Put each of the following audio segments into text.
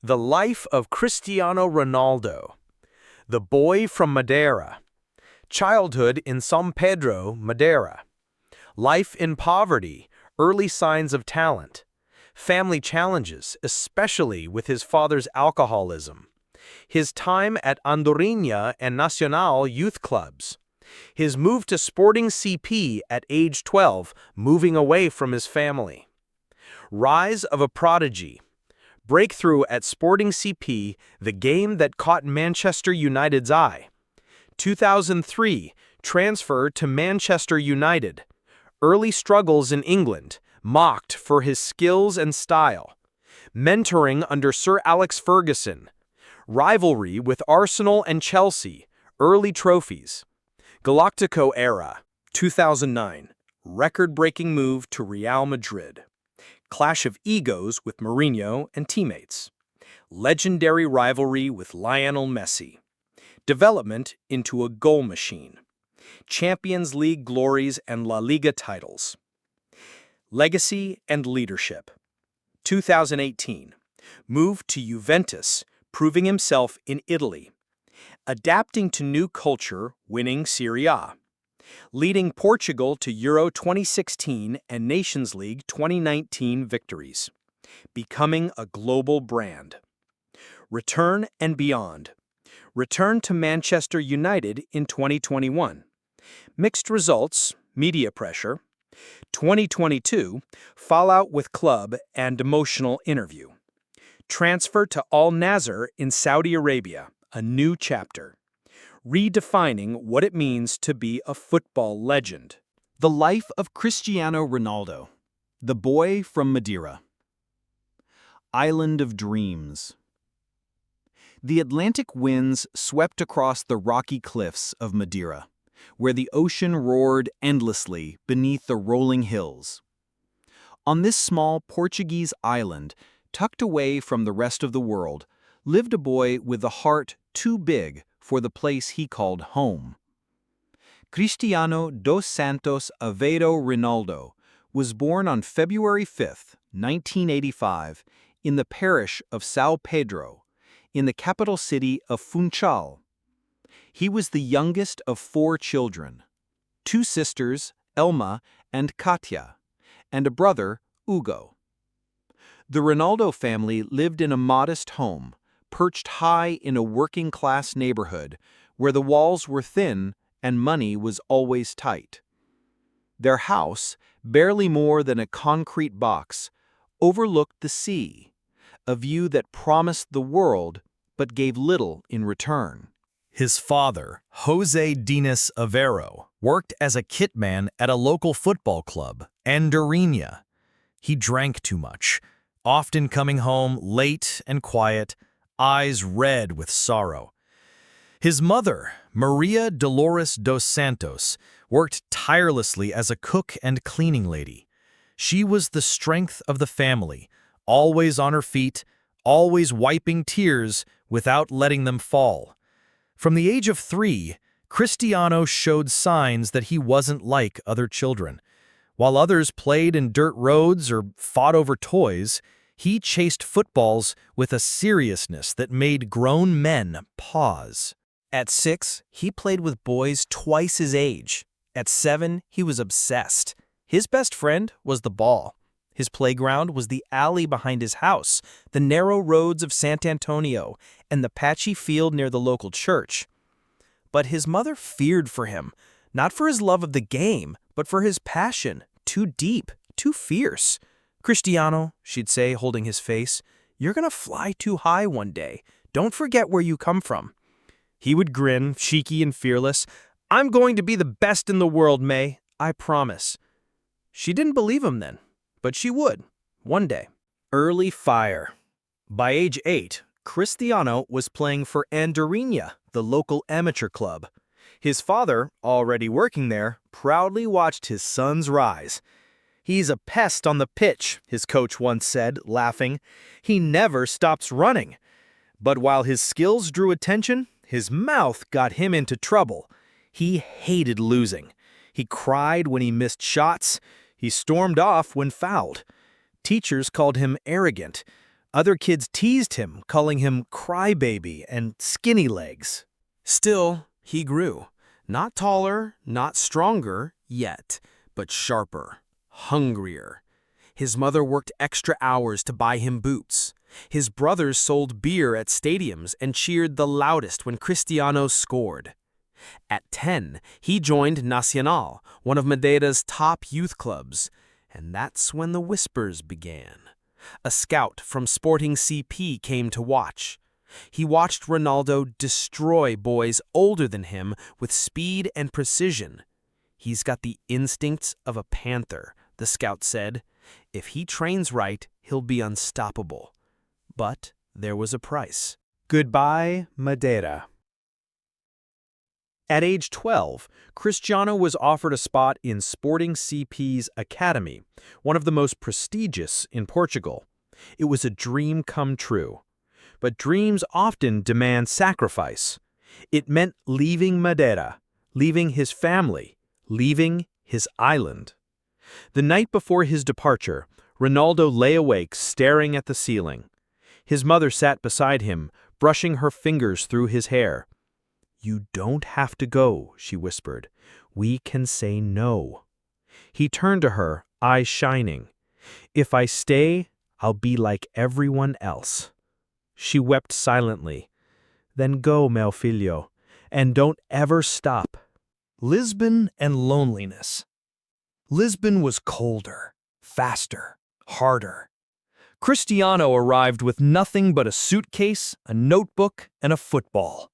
The Life of Cristiano Ronaldo, the boy from Madeira. Childhood in São Pedro, Madeira. Life in poverty, early signs of talent. Family challenges, especially with his father's alcoholism. His time at Andorinha and Nacional youth clubs. His move to Sporting CP at age 12, moving away from his family. Rise of a prodigy. Breakthrough at Sporting CP, the game that caught Manchester United's eye. 2003, transfer to Manchester United. Early struggles in England, mocked for his skills and style. Mentoring under Sir Alex Ferguson. Rivalry with Arsenal and Chelsea, early trophies. Galactico era, 2009, record-breaking move to Real Madrid. Clash of egos with Mourinho and teammates. Legendary rivalry with Lionel Messi. Development into a goal machine. Champions League glories and La Liga titles. Legacy and leadership. 2018. Move to Juventus, proving himself in Italy. Adapting to new culture, winning Serie A. Leading Portugal to Euro 2016 and Nations League 2019 victories. Becoming a global brand. Return and beyond. Return to Manchester United in 2021. Mixed results, media pressure. 2022, fallout with club and emotional interview. Transfer to Al Nassr in Saudi Arabia, a new chapter. Redefining what it means to be a football legend. The Life of Cristiano Ronaldo, the boy from Madeira. Island of Dreams. The Atlantic winds swept across the rocky cliffs of Madeira, where the ocean roared endlessly beneath the rolling hills. On this small Portuguese island, tucked away from the rest of the world, lived a boy with a heart too big for the place he called home. Cristiano dos Santos Aveiro Ronaldo was born on February 5, 1985, in the parish of São Pedro, in the capital city of Funchal. He was the youngest of 4 children, 2 sisters, Elma and Katia, and a brother, Hugo. The Ronaldo family lived in a modest home, perched high in a working-class neighborhood where the walls were thin and money was always tight. Their house, barely more than a concrete box, overlooked the sea, a view that promised the world but gave little in return. His father, José Dinis Aveiro, worked as a kitman at a local football club, Andorinha. He drank too much, often coming home late and quiet, eyes red with sorrow. His mother, Maria Dolores dos Santos, worked tirelessly as a cook and cleaning lady. She was the strength of the family, always on her feet, always wiping tears without letting them fall. From the age of 3, Cristiano showed signs that he wasn't like other children. While others played in dirt roads or fought over toys, he chased footballs with a seriousness that made grown men pause. At 6, he played with boys twice his age. At 7, he was obsessed. His best friend was the ball. His playground was the alley behind his house, the narrow roads of Sant Antonio, and the patchy field near the local church. But his mother feared for him, not for his love of the game, but for his passion, too deep, too fierce. "Cristiano," she'd say, holding his face, "you're gonna fly too high one day. Don't forget where you come from." He would grin, cheeky and fearless. "I'm going to be the best in the world, May. I promise." She didn't believe him then, but she would, one day. Early fire. By age 8, Cristiano was playing for Andorinha, the local amateur club. His father, already working there, proudly watched his son's rise. "He's a pest on the pitch," his coach once said, laughing. "He never stops running." But while his skills drew attention, his mouth got him into trouble. He hated losing. He cried when he missed shots. He stormed off when fouled. Teachers called him arrogant. Other kids teased him, calling him crybaby and skinny legs. Still, he grew. Not taller, not stronger yet, but sharper, hungrier. His mother worked extra hours to buy him boots. His brothers sold beer at stadiums and cheered the loudest when Cristiano scored. At 10, he joined Nacional, one of Madeira's top youth clubs, and that's when the whispers began. A scout from Sporting CP came to watch. He watched Ronaldo destroy boys older than him with speed and precision. "He's got the instincts of a panther," the scout said. "If he trains right, he'll be unstoppable." But there was a price. Goodbye, Madeira. At age 12, Cristiano was offered a spot in Sporting CP's academy, one of the most prestigious in Portugal. It was a dream come true. But dreams often demand sacrifice. It meant leaving Madeira, leaving his family, leaving his island. The night before his departure, Ronaldo lay awake staring at the ceiling. His mother sat beside him, brushing her fingers through his hair. "You don't have to go," she whispered. "We can say no." He turned to her, eyes shining. "If I stay, I'll be like everyone else." She wept silently. "Then go, meu filho, and don't ever stop." Lisbon and loneliness. Lisbon was colder, faster, harder. Cristiano arrived with nothing but a suitcase, a notebook, and a football.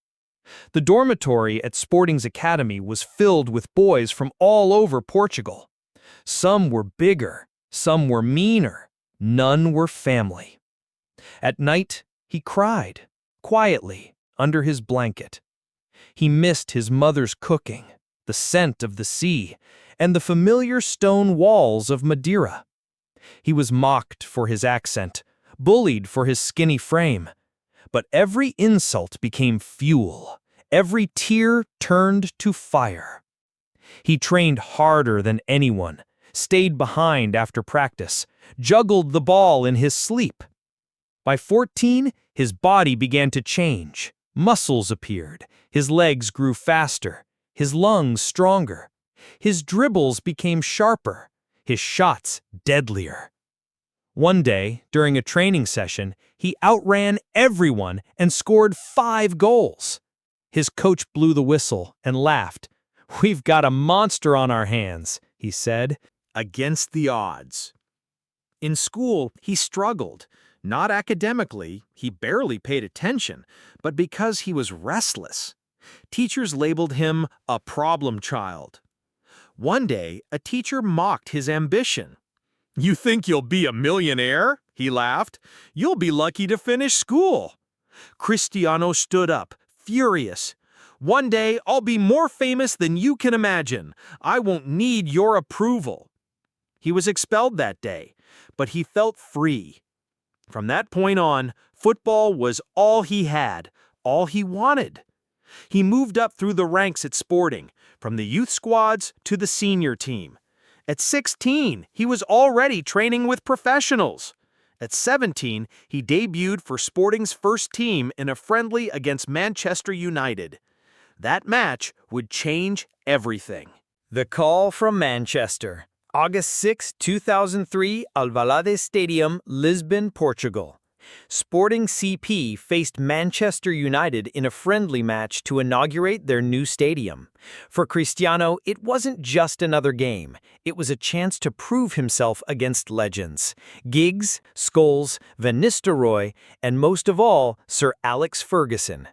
The dormitory at Sporting's academy was filled with boys from all over Portugal. Some were bigger, some were meaner, none were family. At night, he cried, quietly, under his blanket. He missed his mother's cooking, the scent of the sea, and the familiar stone walls of Madeira. He was mocked for his accent, bullied for his skinny frame. But every insult became fuel, every tear turned to fire. He trained harder than anyone, stayed behind after practice, juggled the ball in his sleep. By 14, his body began to change. Muscles appeared, his legs grew faster, his lungs stronger. His dribbles became sharper, his shots deadlier. One day, during a training session, he outran everyone and scored 5 goals. His coach blew the whistle and laughed. "We've got a monster on our hands," he said. Against the odds. In school, he struggled. Not academically, he barely paid attention, but because he was restless. Teachers labeled him a problem child. One day, a teacher mocked his ambition. "You think you'll be a millionaire?" he laughed. "You'll be lucky to finish school." Cristiano stood up, furious. "One day, I'll be more famous than you can imagine. I won't need your approval." He was expelled that day, but he felt free. From that point on, football was all he had, all he wanted. He moved up through the ranks at Sporting, from the youth squads to the senior team. At 16, he was already training with professionals. At 17, he debuted for Sporting's first team in a friendly against Manchester United. That match would change everything. The call from Manchester. August 6, 2003, Alvalade Stadium, Lisbon, Portugal. Sporting CP faced Manchester United in a friendly match to inaugurate their new stadium. For Cristiano, it wasn't just another game. It was a chance to prove himself against legends. Giggs, Scholes, Van Nistelrooy, and most of all, Sir Alex Ferguson.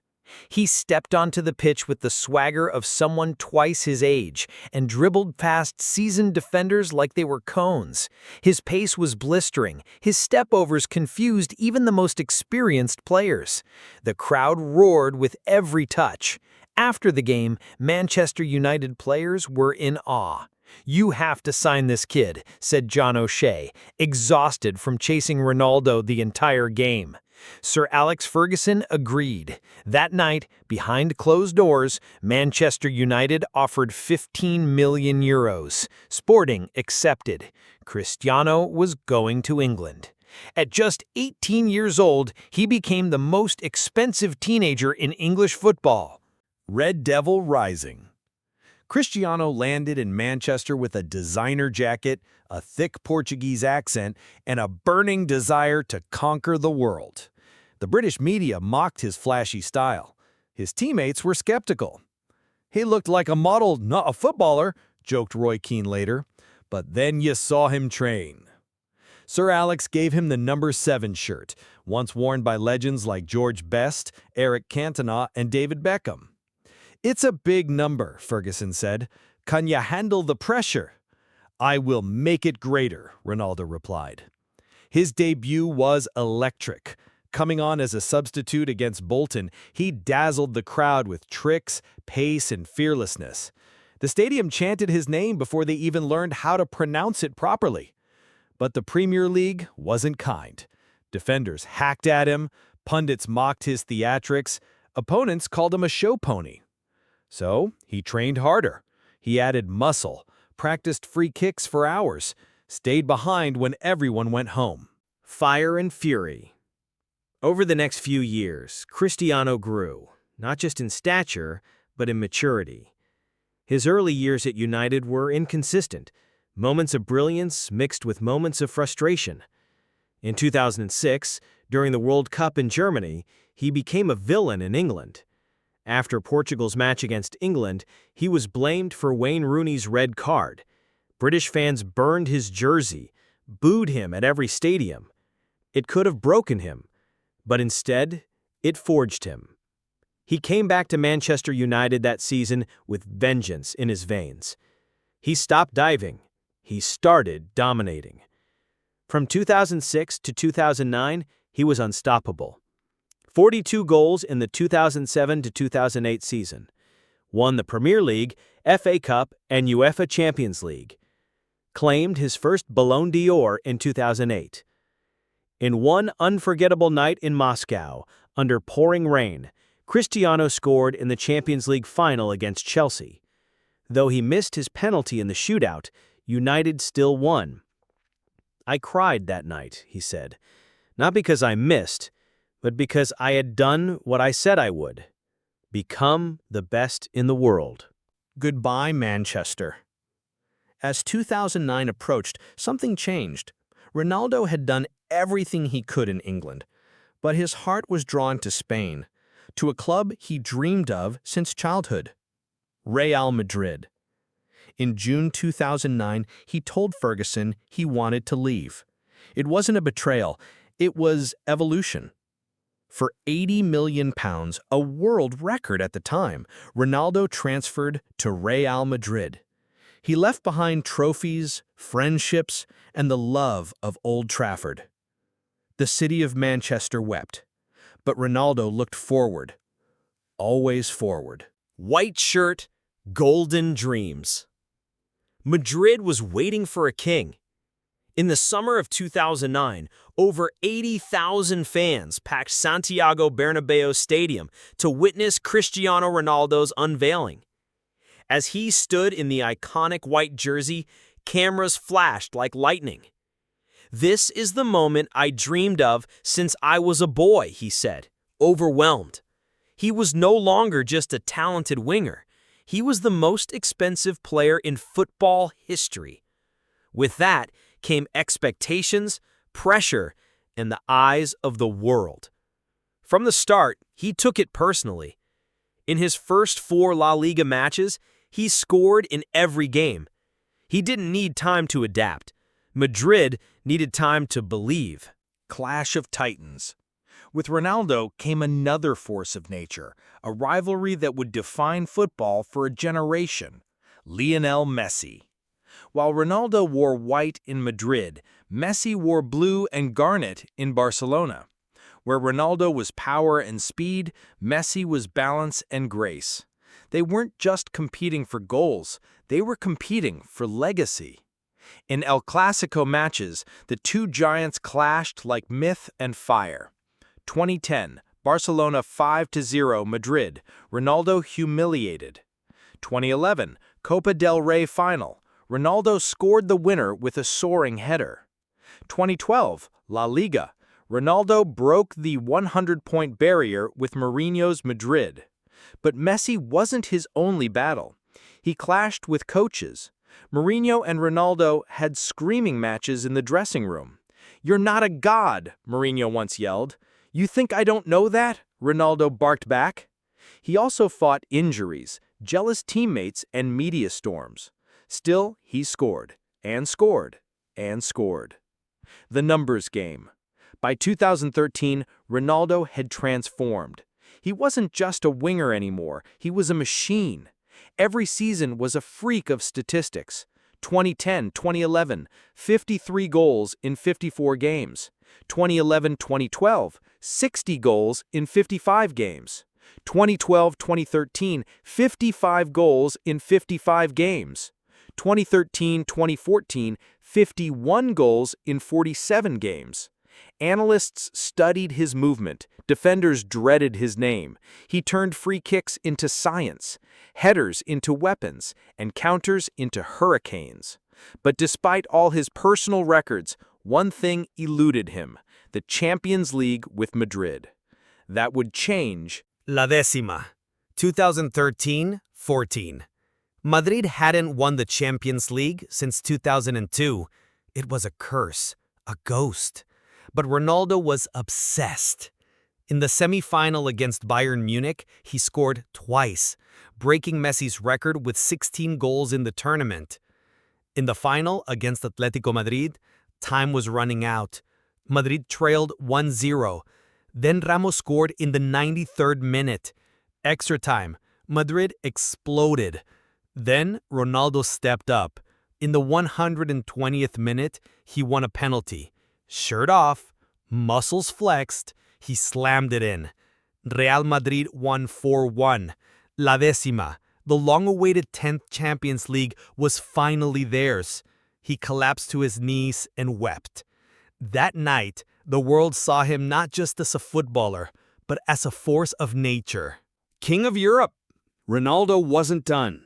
He stepped onto the pitch with the swagger of someone twice his age and dribbled past seasoned defenders like they were cones. His pace was blistering, his stepovers confused even the most experienced players. The crowd roared with every touch. After the game, Manchester United players were in awe. "You have to sign this kid," said John O'Shea, exhausted from chasing Ronaldo the entire game. Sir Alex Ferguson agreed. That night, behind closed doors, Manchester United offered 15 million euros. Sporting accepted. Cristiano was going to England. At just 18 years old, he became the most expensive teenager in English football. Red Devil Rising. Cristiano landed in Manchester with a designer jacket, a thick Portuguese accent, and a burning desire to conquer the world. The British media mocked his flashy style. His teammates were skeptical. "He looked like a model, not a footballer," joked Roy Keane later. But then you saw him train. Sir Alex gave him the number 7 shirt, once worn by legends like George Best, Eric Cantona, and David Beckham. "It's a big number," Ferguson said. "Can you handle the pressure?" "I will make it greater," Ronaldo replied. His debut was electric. Coming on as a substitute against Bolton, he dazzled the crowd with tricks, pace, and fearlessness. The stadium chanted his name before they even learned how to pronounce it properly. But the Premier League wasn't kind. Defenders hacked at him, pundits mocked his theatrics, opponents called him a show pony. So he trained harder. He added muscle, practiced free kicks for hours, stayed behind when everyone went home. Fire and fury. Over the next few years, Cristiano grew, not just in stature, but in maturity. His early years at United were inconsistent, moments of brilliance mixed with moments of frustration. In 2006, during the World Cup in Germany, he became a villain in England. After Portugal's match against England, he was blamed for Wayne Rooney's red card. British fans burned his jersey, booed him at every stadium. It could have broken him, but instead, it forged him. He came back to Manchester United that season with vengeance in his veins. He stopped diving. He started dominating. From 2006 to 2009, he was unstoppable. 42 goals in the 2007 to 2008 season. Won the Premier League, FA Cup, and UEFA Champions League. Claimed his first Ballon d'Or in 2008. In one unforgettable night in Moscow, under pouring rain, Cristiano scored in the Champions League final against Chelsea. Though he missed his penalty in the shootout, United still won. "I cried that night," he said, "not because I missed, but because I had done what I said I would. Become the best in the world." Goodbye, Manchester. As 2009 approached, something changed. Ronaldo had done everything he could in England, but his heart was drawn to Spain, to a club he dreamed of since childhood, Real Madrid. In June 2009, he told Ferguson he wanted to leave. It wasn't a betrayal, it was evolution. For £80 million, a world record at the time, Ronaldo transferred to Real Madrid. He left behind trophies, friendships, and the love of Old Trafford. The city of Manchester wept, but Ronaldo looked forward, always forward. White shirt, golden dreams. Madrid was waiting for a king. In the summer of 2009, over 80,000 fans packed Santiago Bernabéu Stadium to witness Cristiano Ronaldo's unveiling. As he stood in the iconic white jersey, cameras flashed like lightning. "This is the moment I dreamed of since I was a boy," he said, overwhelmed. He was no longer just a talented winger. He was the most expensive player in football history. With that came expectations, pressure, and the eyes of the world. From the start, he took it personally. In his first 4 La Liga matches, he scored in every game. He didn't need time to adapt. Madrid needed time to believe. Clash of Titans. With Ronaldo came another force of nature, a rivalry that would define football for a generation, Lionel Messi. While Ronaldo wore white in Madrid, Messi wore blue and garnet in Barcelona. Where Ronaldo was power and speed, Messi was balance and grace. They weren't just competing for goals, they were competing for legacy. In El Clasico matches, the two giants clashed like myth and fire. 2010, Barcelona 5-0 Madrid, Ronaldo humiliated. 2011, Copa del Rey final, Ronaldo scored the winner with a soaring header. 2012, La Liga. Ronaldo broke the 100-point barrier with Mourinho's Madrid. But Messi wasn't his only battle. He clashed with coaches. Mourinho and Ronaldo had screaming matches in the dressing room. "You're not a god," Mourinho once yelled. "You think I don't know that?" Ronaldo barked back. He also fought injuries, jealous teammates, and media storms. Still, he scored, and scored, and scored. The numbers game. By 2013, Ronaldo had transformed. He wasn't just a winger anymore, he was a machine. Every season was a freak of statistics. 2010, 2011, 53 goals in 54 games. 2011-2012, 60 goals in 55 games. 2012-2013, 55 goals in 55 games. 2013-2014, 51 goals in 47 games. Analysts studied his movement. Defenders dreaded his name. He turned free kicks into science, headers into weapons, and counters into hurricanes. But despite all his personal records, one thing eluded him: the Champions League with Madrid. That would change. La décima, 2013-14. Madrid hadn't won the Champions League since 2002. It was a curse, a ghost. But Ronaldo was obsessed. In the semi-final against Bayern Munich, he scored twice, breaking Messi's record with 16 goals in the tournament. In the final against Atletico Madrid, time was running out. Madrid trailed 1-0. Then Ramos scored in the 93rd minute. Extra time. Madrid exploded. Then Ronaldo stepped up. In the 120th minute, he won a penalty. Shirt off, muscles flexed, he slammed it in. Real Madrid won 4-1. La décima, the long-awaited 10th Champions League, was finally theirs. He collapsed to his knees and wept. That night, the world saw him not just as a footballer, but as a force of nature. King of Europe. Ronaldo wasn't done.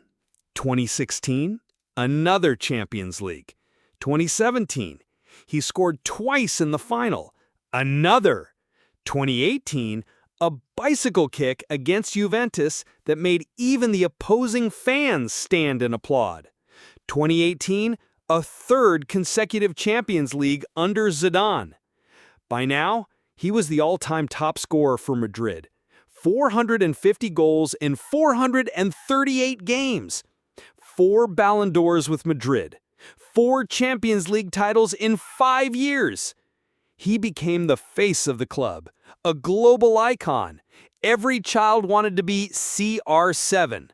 2016, another Champions League. 2017, he scored twice in the final. Another. 2018, a bicycle kick against Juventus that made even the opposing fans stand and applaud. 2018, a third consecutive Champions League under Zidane. By now, he was the all-time top scorer for Madrid. 450 goals in 438 games. 4 Ballon d'Ors with Madrid. 4 Champions League titles in 5 years. He became the face of the club, a global icon. Every child wanted to be CR7.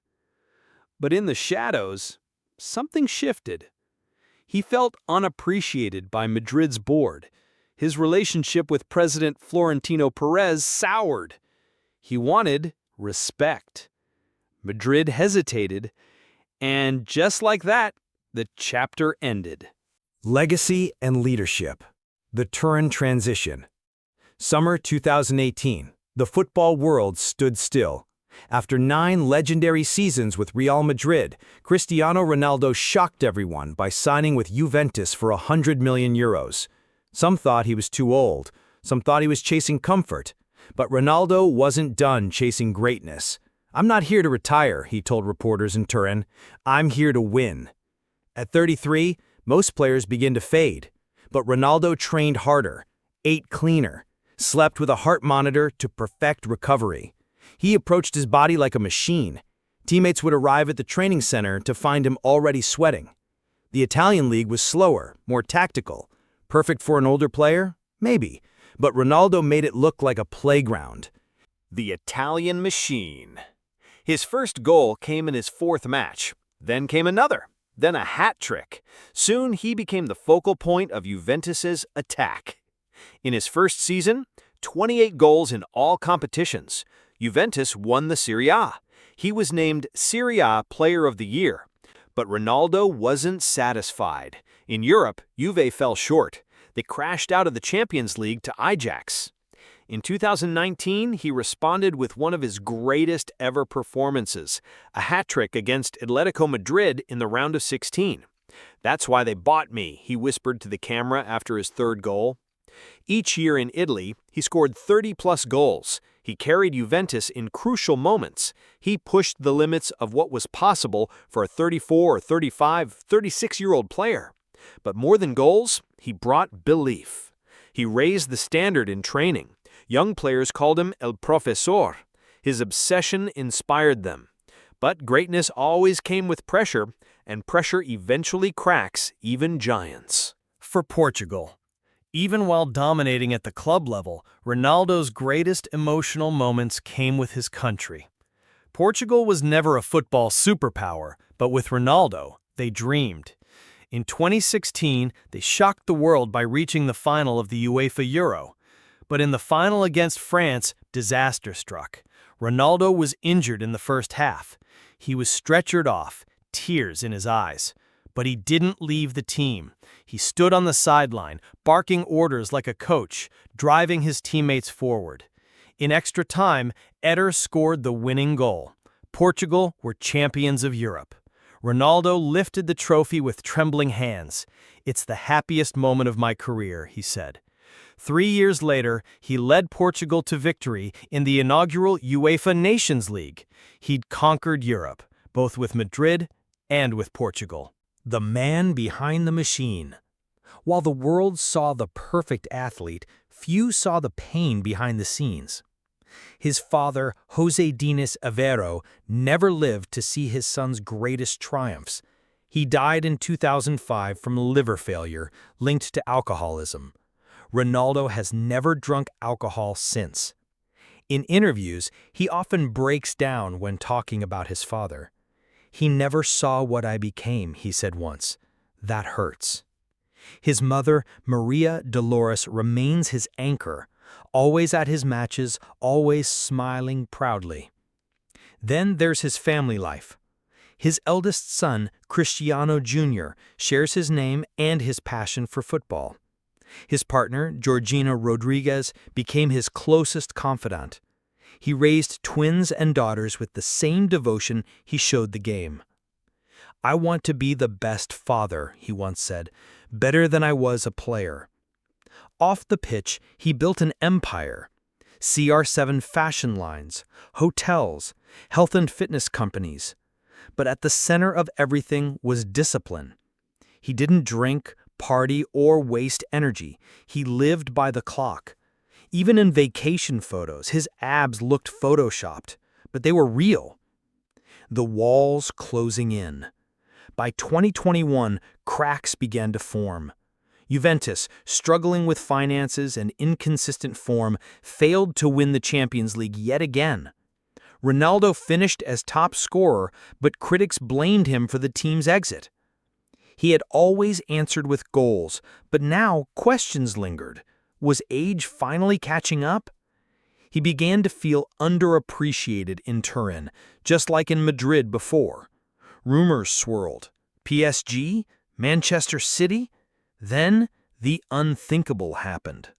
But in the shadows, something shifted. He felt unappreciated by Madrid's board. His relationship with President Florentino Perez soured. He wanted respect. Madrid hesitated, and just like that, the chapter ended. Legacy and leadership. The Turin transition. Summer 2018. The football world stood still. After 9 legendary seasons with Real Madrid, Cristiano Ronaldo shocked everyone by signing with Juventus for €100 million. Some thought he was too old. Some thought he was chasing comfort. But Ronaldo wasn't done chasing greatness. "I'm not here to retire," he told reporters in Turin. "I'm here to win." At 33, most players begin to fade. But Ronaldo trained harder, ate cleaner, slept with a heart monitor to perfect recovery. He approached his body like a machine. Teammates would arrive at the training center to find him already sweating. The Italian league was slower, more tactical. Perfect for an older player? Maybe. But Ronaldo made it look like a playground. The Italian machine. His first goal came in his 4th match. Then came another. Then a hat trick. Soon he became the focal point of Juventus's attack. In his first season, 28 goals in all competitions. Juventus won the Serie A. He was named Serie A Player of the Year. But Ronaldo wasn't satisfied. In Europe, Juve fell short. They crashed out of the Champions League to Ajax. In 2019, he responded with one of his greatest ever performances, a hat-trick against Atletico Madrid in the round of 16. That's why they bought me, he whispered to the camera after his third goal. Each year in Italy, he scored 30-plus goals. He carried Juventus in crucial moments. He pushed the limits of what was possible for a 34 or 35, 36-year-old player. But more than goals, he brought belief. He raised the standard in training. Young players called him El Profesor. His obsession inspired them. But greatness always came with pressure, and pressure eventually cracks even giants. For Portugal, even while dominating at the club level, Ronaldo's greatest emotional moments came with his country. Portugal was never a football superpower, but with Ronaldo, they dreamed. In 2016, they shocked the world by reaching the final of the UEFA Euro. But in the final against France, disaster struck. Ronaldo was injured in the first half. He was stretchered off, tears in his eyes. But he didn't leave the team. He stood on the sideline, barking orders like a coach, driving his teammates forward. In extra time, Eder scored the winning goal. Portugal were champions of Europe. Ronaldo lifted the trophy with trembling hands. "It's the happiest moment of my career," he said. 3 years later, he led Portugal to victory in the inaugural UEFA Nations League. He'd conquered Europe, both with Madrid and with Portugal. The man behind the machine. While the world saw the perfect athlete, few saw the pain behind the scenes. His father, José Diniz Aveiro, never lived to see his son's greatest triumphs. He died in 2005 from liver failure linked to alcoholism. Ronaldo has never drunk alcohol since. In interviews, he often breaks down when talking about his father. "He never saw what I became," he said once. "That hurts." His mother, Maria Dolores, remains his anchor, always at his matches, always smiling proudly. Then there's his family life. His eldest son, Cristiano Jr., shares his name and his passion for football. His partner, Georgina Rodriguez, became his closest confidant. He raised twins and daughters with the same devotion he showed the game. "I want to be the best father," he once said, "better than I was a player." Off the pitch, he built an empire. CR7 fashion lines, hotels, health and fitness companies. But at the center of everything was discipline. He didn't drink, party, or waste energy. He lived by the clock. Even in vacation photos, his abs looked photoshopped, but they were real. The walls closing in. By 2021, cracks began to form. Juventus, struggling with finances and inconsistent form, failed to win the Champions League yet again. Ronaldo finished as top scorer, but critics blamed him for the team's exit. He had always answered with goals, but now questions lingered. Was age finally catching up? He began to feel underappreciated in Turin, just like in Madrid before. Rumors swirled. PSG? Manchester City? Then the unthinkable happened.